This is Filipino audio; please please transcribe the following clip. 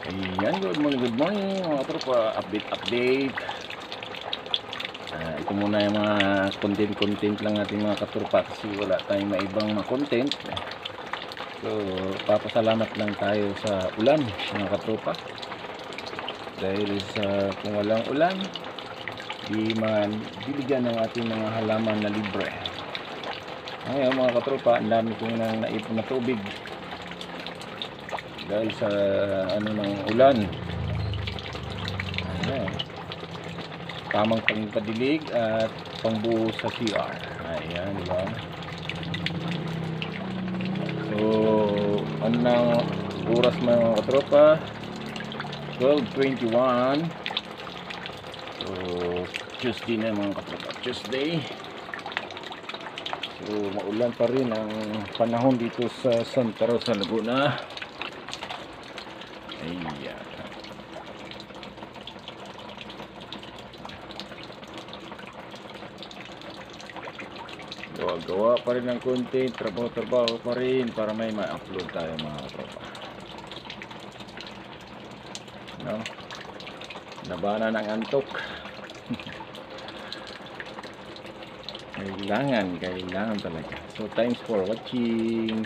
Ayan, good morning mga tropa, update. Ito muna yung mga content lang natin mga katropa kasi wala tayong maibang mga content. So, papasalamat lang tayo sa ulan mga katropa. Dahil sa kung walang ulan, di man bibigyan ng ating mga halaman na libre. Ngayon mga katropa, ang dami kong naipon na tubig dahil sa ng ulan. Ayan, tamang pangpadilig at pangbuo sa CR. Ayan, diba? So anong oras mga katropa? 12:21. So Tuesday na mga katropa, Tuesday. So maulan pa rin ang panahon dito sa Santa Rosa, Laguna. Ayan. Gawa pa rin ng content, trabaho pa rin para may ma-upload tayo mga tropa. No? Nabana ng antok. Kailangan talaga. So thanks for watching.